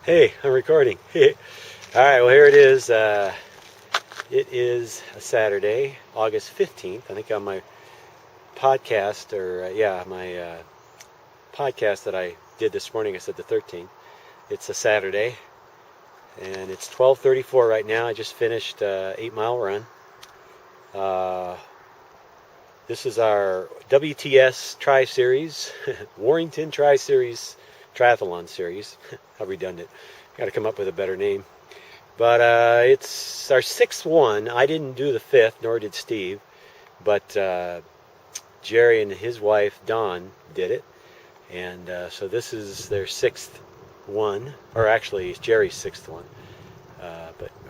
Hey, I'm recording. All right, well, here it is. It is a Saturday, August 15th. I think on my podcast, my podcast that I did this morning, I said the 13th. It's a Saturday, and it's 12:34 right now. I just finished 8-mile run. This is our WTS Tri-Series, Warrington Tri-Series Triathlon Series. How redundant. Got to come up with a better name. But it's our sixth one. I didn't do the fifth, nor did Steve. But Jerry and his wife, Dawn, did it. And so this is their sixth one. Or actually, it's Jerry's sixth one.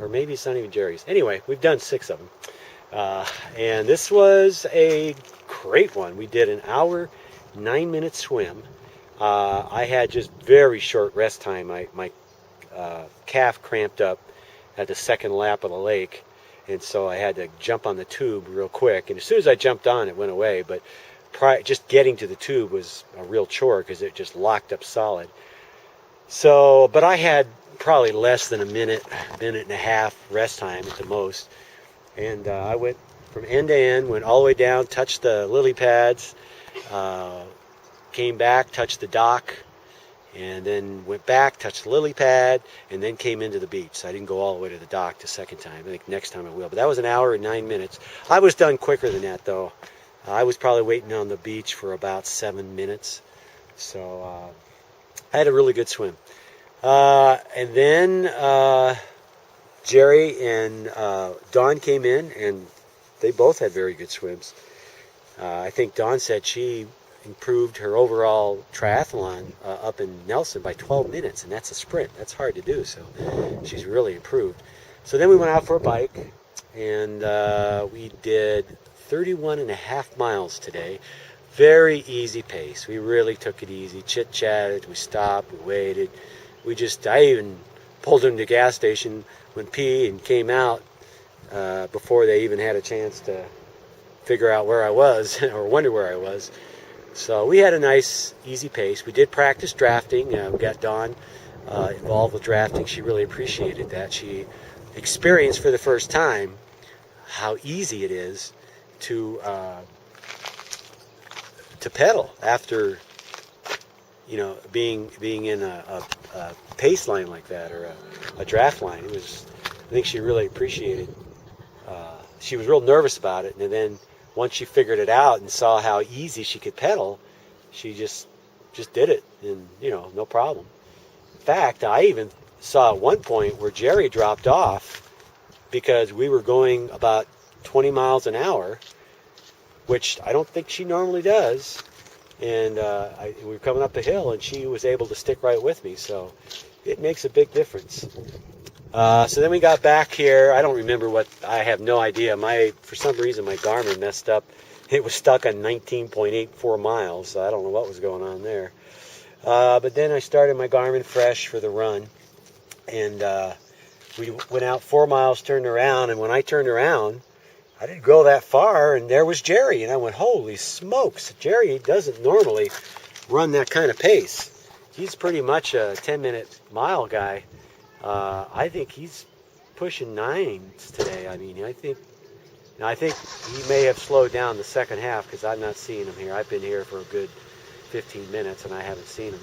Or maybe it's not even Jerry's. Anyway, we've done 6 of them. And this was a great one. We did an hour, 9-minute swim. I had just very short rest time. My calf cramped up at the second lap of the lake, and so I had to jump on the tube real quick. And as soon as I jumped on, it went away. But just getting to the tube was a real chore because it just locked up solid. So, but I had probably less than a minute and a half rest time at the most. And I went from end to end, went all the way down, touched the lily pads, came back, touched the dock, and then went back, touched the lily pad, and then came into the beach. So I didn't go all the way to the dock the second time. I think next time I will. But that was an hour and 9 minutes. I was done quicker than that, though. I was probably waiting on the beach for about 7 minutes. So I had a really good swim. And then Jerry and Dawn came in, and they both had very good swims. I think Dawn said she improved her overall triathlon up in Nelson by 12 minutes, and that's a sprint. That's hard to do, so she's really improved. So then we went out for a bike, and we did 31 and a half miles today. Very easy pace. We really took it easy, chit-chatted, we stopped, we waited. I even pulled into the gas station, went pee, and came out before they even had a chance to figure out where I was or wonder where I was. So we had a nice, easy pace. We did practice drafting. We got Dawn involved with drafting. She really appreciated that. She experienced for the first time how easy it is to pedal after being in a pace line like that, or a draft line. I think she really appreciated. She was real nervous about it, and then once she figured it out and saw how easy she could pedal, she just did it, and no problem. In fact, I even saw at one point where Jerry dropped off because we were going about 20 miles an hour, which I don't think she normally does. And we were coming up the hill, and she was able to stick right with me. So it makes a big difference. So then we got back here. I don't remember I have no idea. For some reason, my Garmin messed up. It was stuck on 19.84 miles. So I don't know what was going on there. But then I started my Garmin fresh for the run. And we went out 4 miles, turned around. And when I turned around, I didn't go that far, and there was Jerry. And I went, holy smokes. Jerry doesn't normally run that kind of pace. He's pretty much a 10-minute mile guy. I think he's pushing 9s today. I think he may have slowed down the second half because I'm not seeing him here. I've been here for a good 15 minutes, and I haven't seen him.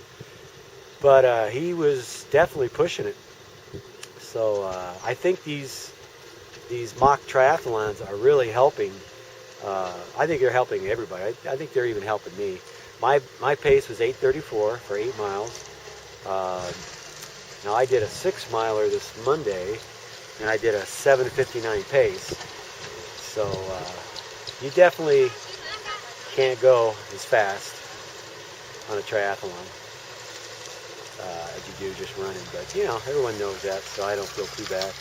But he was definitely pushing it. So I think these mock triathlons are really helping. I think they're helping everybody. I think they're even helping me. My pace was 8:34 for 8 miles. Now I did a 6-miler this Monday, and I did a 7:59 pace. So you definitely can't go as fast on a triathlon as you do just running. But everyone knows that, so I don't feel too bad.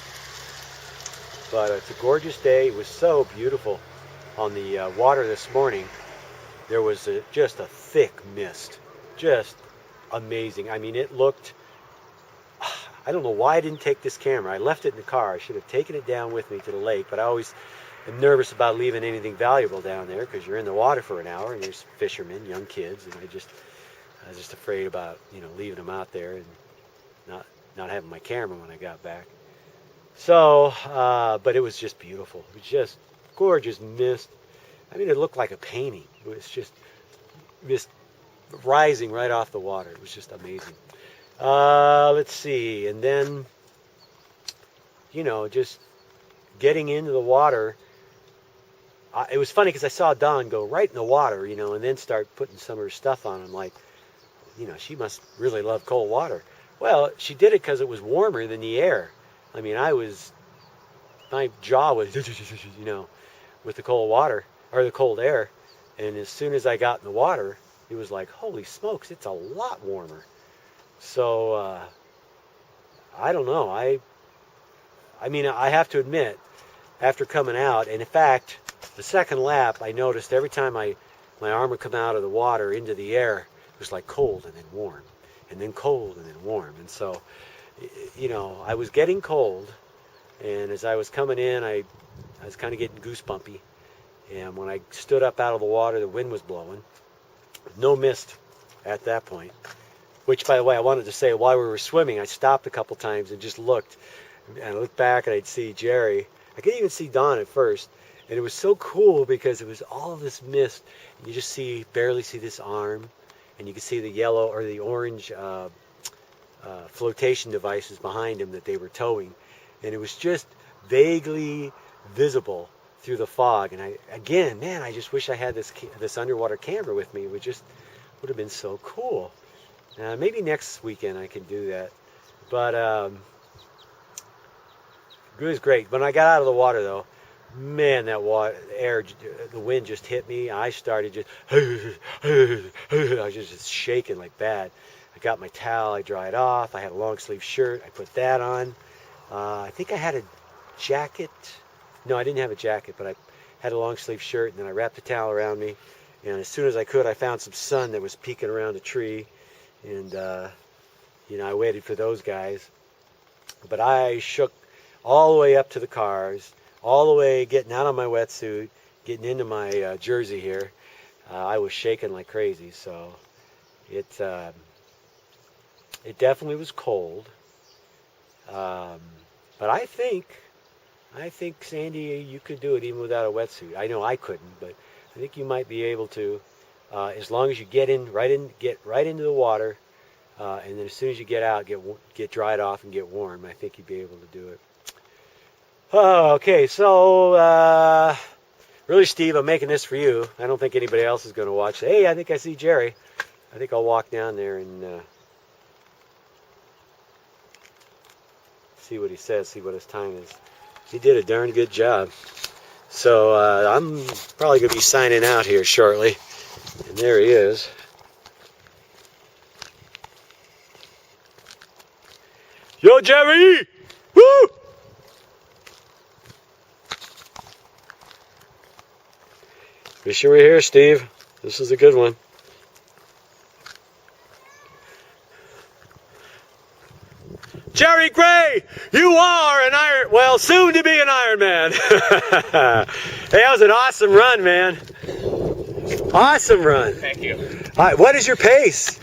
But it's a gorgeous day. It was so beautiful on the water this morning. There was just a thick mist. Just amazing. It looked... I don't know why I didn't take this camera. I left it in the car. I should have taken it down with me to the lake, but I always am nervous about leaving anything valuable down there because you're in the water for an hour and there's fishermen, young kids, and I was just afraid about leaving them out there and not having my camera when I got back. So, but it was just beautiful. It was just gorgeous mist. I mean, it looked like a painting. It was just mist rising right off the water. It was just amazing. Let's see. And then, just getting into the water. It was funny because I saw Dawn go right in the water, and then start putting some of her stuff on. I'm like, she must really love cold water. Well, she did it because it was warmer than the air. I mean, my jaw was, with the cold water, or the cold air. And as soon as I got in the water, it was like, holy smokes, it's a lot warmer. So, I don't know. I mean, I have to admit, after coming out, and in fact, the second lap, I noticed every time my arm would come out of the water into the air, it was like cold and then warm, and then cold and then warm. And so, I was getting cold, and as I was coming in, I was kind of getting goosebumpy. And when I stood up out of the water, the wind was blowing. No mist at that point. Which, by the way, I wanted to say, while we were swimming, I stopped a couple times and just looked. And I looked back, and I'd see Jerry. I could even see Dawn at first. And it was so cool because it was all this mist. And you just barely see this arm. And you could see the yellow or the orange flotation devices behind him that they were towing. And it was just vaguely visible through the fog. And I just wish I had this underwater camera with me. It would have been so cool. Maybe next weekend I can do that. But it was great. When I got out of the water, though, man, that the wind just hit me. I started I was just shaking like bad. I got my towel, I dried off. I had a long sleeve shirt. I put that on. I think I had a jacket. No, I didn't have a jacket, but I had a long sleeve shirt, and then I wrapped the towel around me. And as soon as I could, I found some sun that was peeking around a tree. And, I waited for those guys. But I shook all the way up to the cars, all the way getting out of my wetsuit, getting into my jersey here. I was shaking like crazy. So it definitely was cold. But I think, Sandy, you could do it even without a wetsuit. I know I couldn't, but I think you might be able to. As long as you get right into the water, and then as soon as you get out, get dried off and get warm, I think you'd be able to do it. Oh, okay, so really, Steve, I'm making this for you. I don't think anybody else is going to watch. Hey, I think I see Jerry. I think I'll walk down there and see what he says, see what his time is. He did a darn good job. So I'm probably going to be signing out here shortly. And there he is. Yo, Jerry! Woo! Wish you were here, Steve. This is a good one. Jerry Gray, you are soon to be an Iron Man. Hey, that was an awesome run, man. Awesome run. Thank you. All right, what is your pace?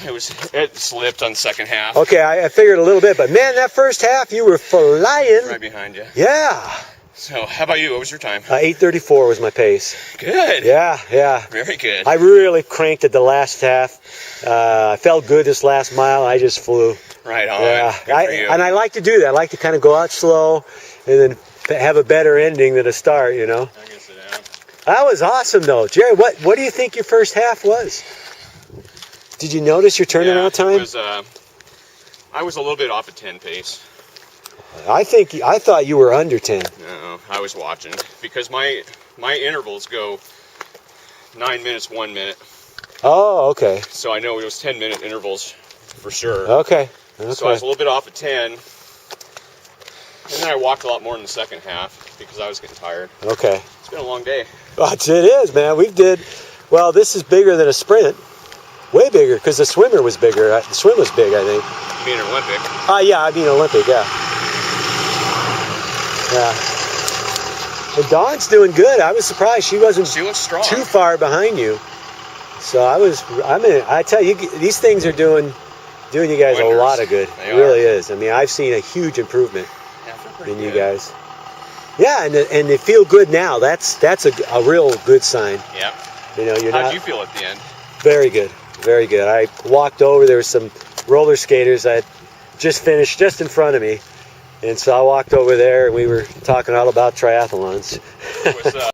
It slipped on the second half. Okay, I figured a little bit, but man, that first half you were flying. Right behind you. Yeah. So, how about you? What was your time? 8:34 was my pace. Good. Yeah. Very good. I really cranked it the last half. I felt good this last mile. I just flew. Right on. Yeah. Good for you. And I like to do that. I like to kind of go out slow and then have a better ending than a start, I'm going to sit down. That was awesome, though. Jerry, what do you think your first half was? Did you notice your turnaround time? I was a little bit off a 10 pace. I thought you were under 10. No, I was watching because my intervals go 9 minutes, 1 minute. Oh, okay. So I know it was 10-minute intervals for sure. Okay. So I was a little bit off a 10. And then I walked a lot more in the second half because I was getting tired. Okay. It's been a long day. It is, man. This is bigger than a sprint. Way bigger, because the swimmer was bigger. The swim was big, I think. You mean Olympic? Yeah, I mean Olympic, yeah. And Dawn's doing good. I was surprised she wasn't She looks strong. too far behind you. So I tell you, these things are doing doing you guys a Wonders. lot of good. They It really are. is. I mean, I've seen a huge improvement Yeah, I feel pretty in you good. guys. Yeah, and they feel good now. That's a real good sign. Yeah. You know, you're How'd not you feel at the end? very good, very good. I walked over. There was some roller skaters that just finished just in front of me, and so I walked over there, and we were talking all about triathlons. What's up?